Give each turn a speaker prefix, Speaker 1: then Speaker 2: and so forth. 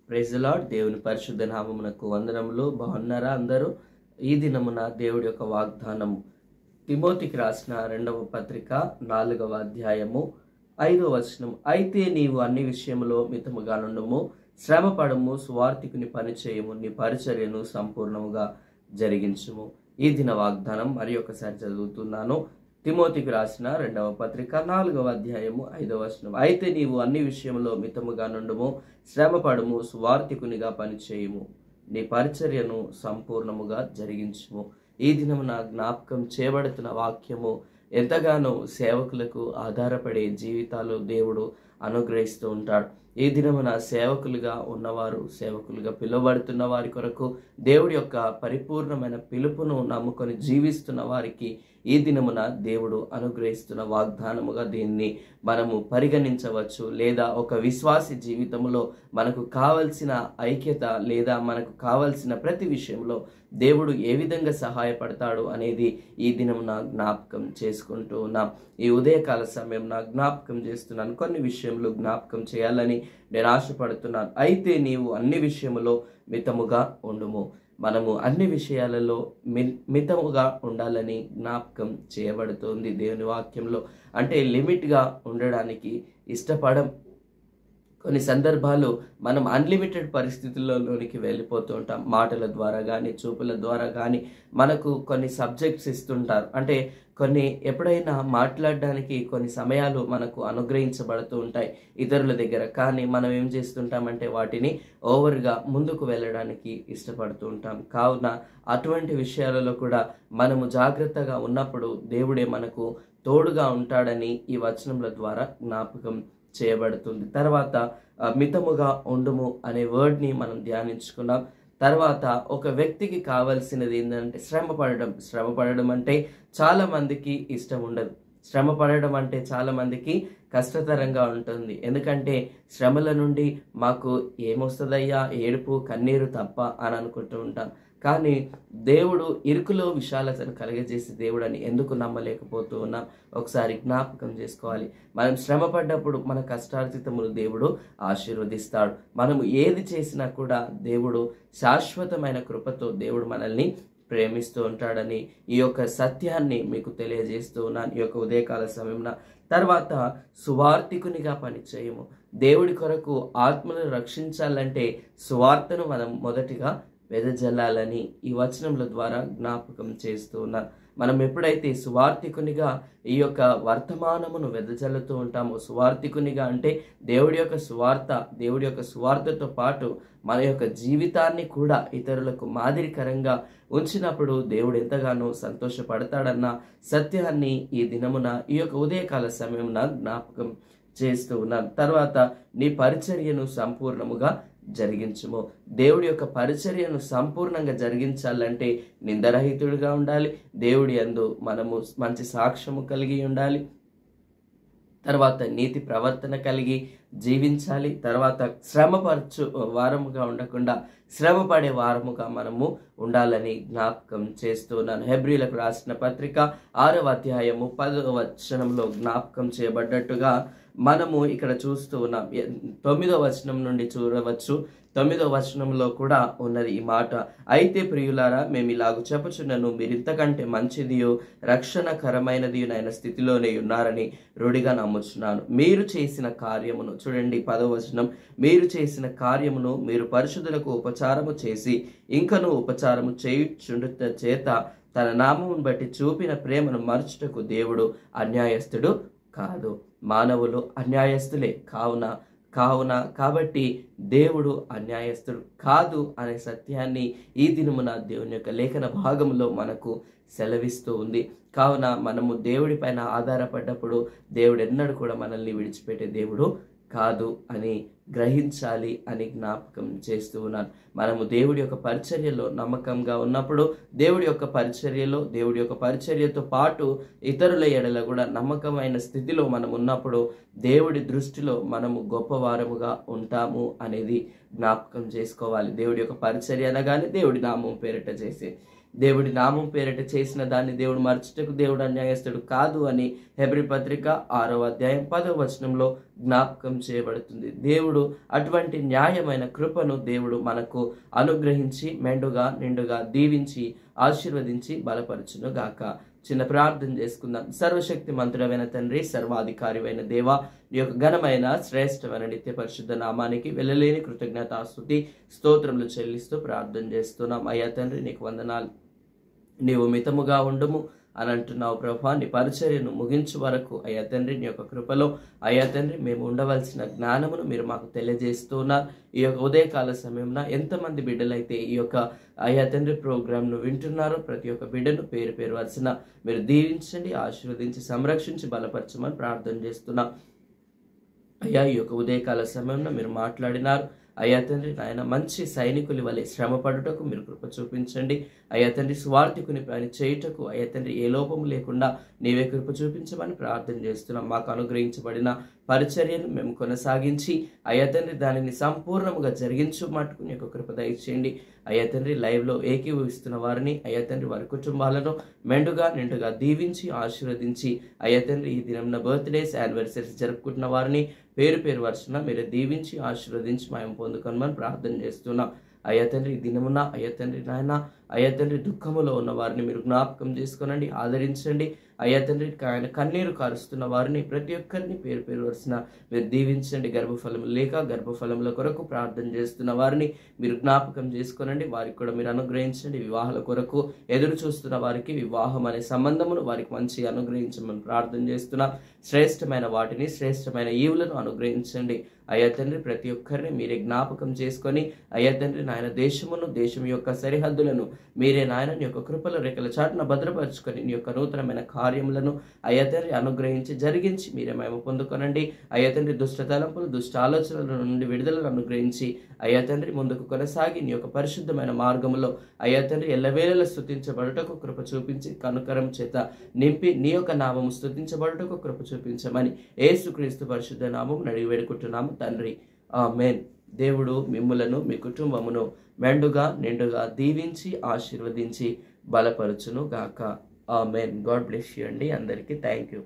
Speaker 1: Praise the lord. దేవుని పరిశుద్ధ నామమునకు వందనములు. బాగున్నారా అందరూ? ఈ దినమున దేవుడి యొక్క వాగ్దానము తిమోతికి రాసిన 2వ పత్రిక 4వ అధ్యాయము 5వ వచనం. అయితే నీవు అన్ని విషయములో మితముగా నుండుము, శ్రమపడము, సువార్తికుని పని చేయము, నీ పరిచర్యను సంపూర్ణముగా జరిగించుము. ఈ దిన వాగ్దానం మరి ఒకసారి చదువుతున్నాను. తిమోతికి రాసిన 2వ పత్రిక 4వ అధ్యాయము 5వ వచనం. అయితే నీవు అన్ని విషయంలో మితముగా నుండుము, శ్రమపడము, సువార్తికునిగా పనిచేయము, నీ పరిచర్యను సంపూర్ణముగా జరిగించుము. ఈ దినమున జ్ఞాపకం చేయబడుతున్న వాక్యము ఎంతగానో సేవకులకు ఆధారపడే జీవితాలు దేవుడు అనుగ్రహిస్తూ ఉంటాడు. ఈ దినమున సేవకులుగా ఉన్నవారు, సేవకులుగా పిలువబడుతున్న వారి కొరకు దేవుడి యొక్క పరిపూర్ణమైన పిలుపును నమ్ముకొని జీవిస్తున్న వారికి ఈ దినమున దేవుడు అనుగ్రహిస్తున్న వాగ్దానముగా దీన్ని మనము పరిగణించవచ్చు. లేదా ఒక విశ్వాసి జీవితంలో మనకు కావలసిన ఐక్యత లేదా మనకు కావలసిన ప్రతి విషయంలో దేవుడు ఏ విధంగా సహాయపడతాడు అనేది ఈ దినమున జ్ఞాపకం చేసుకుంటూ ఉన్నాం. ఈ ఉదయకాల సమయం నా జ్ఞాపకం చేస్తున్నాను. కొన్ని విషయంలో జ్ఞాపకం చేయాలని నేను ఆశపడుతున్నాను. అయితే నీవు అన్ని విషయములో మితముగా ఉండుము. మనము అన్ని విషయాలలో మితముగా ఉండాలని జ్ఞాపకం చేయబడుతుంది దేవుని వాక్యంలో. అంటే లిమిట్గా ఉండడానికి ఇష్టపడం. కొన్ని సందర్భాలు మనం అన్లిమిటెడ్ పరిస్థితుల్లోనికి వెళ్ళిపోతూ ఉంటాం. మాటల ద్వారా కానీ, చూపుల ద్వారా కానీ మనకు కొన్ని సబ్జెక్ట్స్ ఇస్తుంటారు. అంటే కొన్ని ఎప్పుడైనా మాట్లాడడానికి కొన్ని సమయాలు మనకు అనుగ్రహించబడుతూ ఉంటాయి ఇతరుల దగ్గర. కానీ మనం ఏం చేస్తుంటామంటే వాటిని ఓవర్గా ముందుకు వెళ్ళడానికి ఇష్టపడుతూ ఉంటాం. కావున అటువంటి విషయాలలో కూడా మనము జాగ్రత్తగా ఉన్నప్పుడు దేవుడే మనకు తోడుగా ఉంటాడని ఈ వచనముల ద్వారా జ్ఞాపకం చేయబడుతుంది. తర్వాత మితముగా ఉండుము అనే వర్డ్ని మనం ధ్యానించుకున్నాం. తర్వాత ఒక వ్యక్తికి కావాల్సినది ఏంటంటే శ్రమపడడం అంటే చాలా మందికి ఇష్టం ఉండదు. శ్రమపడడం అంటే చాలా మందికి కష్టతరంగా ఉంటుంది. ఎందుకంటే శ్రమల నుండి మాకు ఏమొస్తుందయ్యా, ఏడుపు కన్నీరు తప్ప అని అనుకుంటూ ఉంటాం. కానీ దేవుడు ఇరుకులో విశాలతను కలగజేసి దేవుడని ఎందుకు నమ్మలేకపోతూ ఉన్నాం? ఒకసారి జ్ఞాపకం చేసుకోవాలి. మనం శ్రమ పడ్డప్పుడు మన కష్టార్జితమును దేవుడు ఆశీర్వదిస్తాడు. మనము ఏది చేసినా కూడా దేవుడు శాశ్వతమైన కృపతో దేవుడు మనల్ని ప్రేమిస్తూ ఉంటాడని ఈ యొక్క సత్యాన్ని మీకు తెలియజేస్తూ ఉన్నాను ఈ యొక్క ఉదయకాల సమయంలో. తర్వాత సువార్తికునిగా పనిచేయము. దేవుడి కొరకు ఆత్మను రక్షించాలంటే సువార్తను మనం మొదటిగా వెదజల్లాలని ఈ వచనముల ద్వారా జ్ఞాపకం చేస్తూ ఉన్నాను. మనం ఎప్పుడైతే సువార్తికునిగా ఈ యొక్క వర్తమానమును వెదజల్లుతూ ఉంటామో, సువార్తికునిగా అంటే దేవుడి యొక్క సువార్తతో పాటు మన యొక్క జీవితాన్ని కూడా ఇతరులకు మాదిరికరంగా ఉంచినప్పుడు దేవుడు ఎంతగానో సంతోషపడతాడన్న సత్యాన్ని ఈ దినమున ఈ యొక్క ఉదయకాల సమయమున జ్ఞాపకం చేస్తూ ఉన్నాను. తర్వాత నీ పరిచర్యను సంపూర్ణముగా జరిగించుము. దేవుడి యొక్క పరిచర్యను సంపూర్ణంగా జరిగించాలంటే నిందరహితుడిగా ఉండాలి. దేవుడి యందు మనము మంచి సాక్ష్యము కలిగి ఉండాలి. తర్వాత నీతి ప్రవర్తన కలిగి జీవించాలి. తర్వాత శ్రమపరచు వారముగా ఉండకుండా శ్రమపడే వారముగా మనము ఉండాలని జ్ఞాపకం చేస్తున్నాను. హెబ్రీలకు రాసిన పత్రిక 6వ అధ్యాయము 10వ వచనంలో జ్ఞాపకం చేయబడ్డట్టుగా మనము ఇక్కడ చూస్తూ ఉన్నాం. 9వ వచనం నుండి చూడవచ్చు. 9వ వచనంలో కూడా ఉన్నది ఈ మాట. అయితే ప్రియులారా, మేము ఇలాగ చెప్పుచున్నను, మీరింతకంటే మంచిదియో రక్షణకరమైనదియునైన స్థితిలోనే ఉన్నారని రూఢిగా నమ్ముచున్నాను. మీరు చేసిన కార్యమును చూడండి, 10వ వచనం. మీరు చేసిన కార్యమును మీరు పరిశుద్ధులకు ఉపచారము చేసి ఇంకను ఉపచారము చేయుచుండుట చేత తన నామమును బట్టి చూపిన ప్రేమను మరచుటకు దేవుడు అన్యాయస్తుడు కాదు. మానవులు అన్యాయస్తులే. కాబట్టి దేవుడు అన్యాయస్తుడు కాదు అనే సత్యాన్ని ఈ దినమున దేవుని యొక్క లేఖన భాగంలో మనకు సెలవిస్తూ ఉంది. కావున మనము దేవుడి పైన ఆధారపడ్డప్పుడు దేవుడు ఎన్నడూ కూడా మనల్ని విడిచిపెట్టే దేవుడు కాదు అని గ్రహించాలి అని జ్ఞాపకం చేస్తూ ఉన్నాను. మనము దేవుడి యొక్క పరిచర్యలో నమ్మకంగా ఉన్నప్పుడు, దేవుడి యొక్క పరిచర్యతో పాటు ఇతరుల ఎడల కూడా నమ్మకమైన స్థితిలో మనం ఉన్నప్పుడు దేవుడి దృష్టిలో మనము గొప్పవారముగా ఉంటాము అనేది జ్ఞాపకం చేసుకోవాలి. దేవుడి యొక్క పరిచర్య అనగానే దేవుడి నామం పేరిట చేసే దేవుడి నామం పేరిట చేసిన దాన్ని దేవుడు మరచుటకు దేవుడు అన్యాయస్తుడు కాదు అని హెబ్రీ పత్రిక 6వ అధ్యాయం 10వ వచనంలో జ్ఞాపకం చేయబడుతుంది. దేవుడు అటువంటి న్యాయమైన కృపను దేవుడు మనకు అనుగ్రహించి మెండుగా నిండుగా దీవించి ఆశీర్వదించి బలపరచును గాక. చిన్న ప్రార్థన చేసుకుందాం. సర్వశక్తి మంతుడమైన తండ్రి, సర్వాధికారివైన దేవా, నీ యొక్క ఘనమైన శ్రేష్టమైన నిత్య పరిశుద్ధ నామానికి వెళ్ళలేని కృతజ్ఞతాస్తుతి స్తోత్రములు చెల్లిస్తూ ప్రార్థన చేస్తున్నాం. అయ్యా తండ్రి, నీకు వందనాలు. నీవు మితముగా ఉండుము అని అంటున్నావు ప్రభా. నీ పరిచర్యను ముగించు వరకు అయ్యా తండ్రి నీ యొక్క కృపలో అయ్యా తండ్రి మేము ఉండవలసిన జ్ఞానమును మీరు మాకు తెలియజేస్తున్నారు. ఈ యొక్క ఉదయకాల సమయంలో ఎంతమంది బిడ్డలైతే ఈ యొక్క అయ్యా తండ్రి ప్రోగ్రామ్ను వింటున్నారో ప్రతి ఒక్క బిడ్డను పేరు పేరు వరుసన మీరు దీవించండి, ఆశీర్వదించి సంరక్షించి బలపరచమని ప్రార్థన చేస్తున్నాం. అయ్యా ఈ యొక్క ఉదయకాల సమయంలో మీరు మాట్లాడినారు. అయ్యా తండ్రి నాయన మంచి సైనికుల వలె శ్రమ పడుటకు మీరు కృప చూపించండి. అయ్యా తండ్రి స్వార్థికుని పని చేయుటకు అయ్యా తండ్రి ఏ లోపము లేకుండా నీవే కృప చూపించమని ప్రార్థన చేస్తున్నాం. మాకు అనుగ్రహించబడిన పరిచర్యను మేము కొనసాగించి అయ్యా తండ్రి దానిని సంపూర్ణముగా జరిగించు మట్టుకు నీ యొక్క కృప దయచేయండి. అయ్యా తండ్రి లైవ్లో ఏకీభవిస్తున్న వారిని అయ్యా తండ్రి వారి కుటుంబాలను మెండుగా నిండుగా దీవించి ఆశీర్వదించి అయ్యా తండ్రి ఈ దినంన బర్త్డేస్ యానివర్సరీస్ జరుపుకుంటున్న వారిని పేరు పేరు వరుసన మీరు దీవించి ఆశీర్వదించి మేము పొందుకొనమని ప్రార్థన చేస్తున్నాం. అయ్యా తండ్రి ఈ దినమున అయ్యా తండ్రి నాయన అయ్యా తండ్రి దుఃఖములో ఉన్న వారిని మీరు జ్ఞాపకం చేసుకోనండి, ఆదరించండి. అయ్యా తండ్రి ఆయన కన్నీరు కారుస్తున్న వారిని ప్రతి ఒక్కరిని పేరు పేరు వరుసన మీరు దీవించండి. గర్భఫలం లేక గర్భఫలముల కొరకు ప్రార్థన చేస్తున్న వారిని మీరు జ్ఞాపకం చేసుకోనండి, వారికి కూడా మీరు అనుగ్రహించండి. వివాహాల కొరకు ఎదురు చూస్తున్న వారికి వివాహం అనే సంబంధమును వారికి మంచి అనుగ్రహించమని ప్రార్థన చేస్తున్నాం. శ్రేష్టమైన వాటిని శ్రేష్టమైన ఈవులను అనుగ్రహించండి. అయ్యా తండ్రి ప్రతి ఒక్కరిని మీరే జ్ఞాపకం చేసుకొని అయ్యా తండ్రి నాయన దేశమును దేశం యొక్క సరిహద్దులను మీరే నాయన నీ యొక్క కృపల రెక్కల చాటున భద్రపరుచుకొని నీ యొక్క నూతనమైన కార్యములను అయ్యా తండ్రి అనుగ్రహించి జరిగించి మీరే మేము పొందుకొనండి. అయ్యా తండ్రి దుష్ట తలంపులు దుష్ట ఆలోచనల నుండి విడుదలను అనుగ్రహించి అయ్యా తండ్రి ముందుకు కొనసాగి నీ యొక్క పరిశుద్ధమైన మార్గములో అయ్యా తండ్రి ఎల్లవేళలా స్తుతించబడుటకు కృప చూపించి కనుకరం చేత నింపి నీ యొక్క నామము స్తుతించబడుటకు కృప చూపించమని యేసుక్రీస్తు పరిశుద్ధ నామము అడిగి వేడుకుంటున్నాము తండ్రి, ఆమేన్. దేవుడు మిమ్ములను మీ కుటుంబమును మెండుగా నిండుగా దీవించి ఆశీర్వదించి బలపరచును గాక. ఆమేన్. గాడ్ బ్లెస్ యూ అండి. అందరికీ థ్యాంక్ యూ.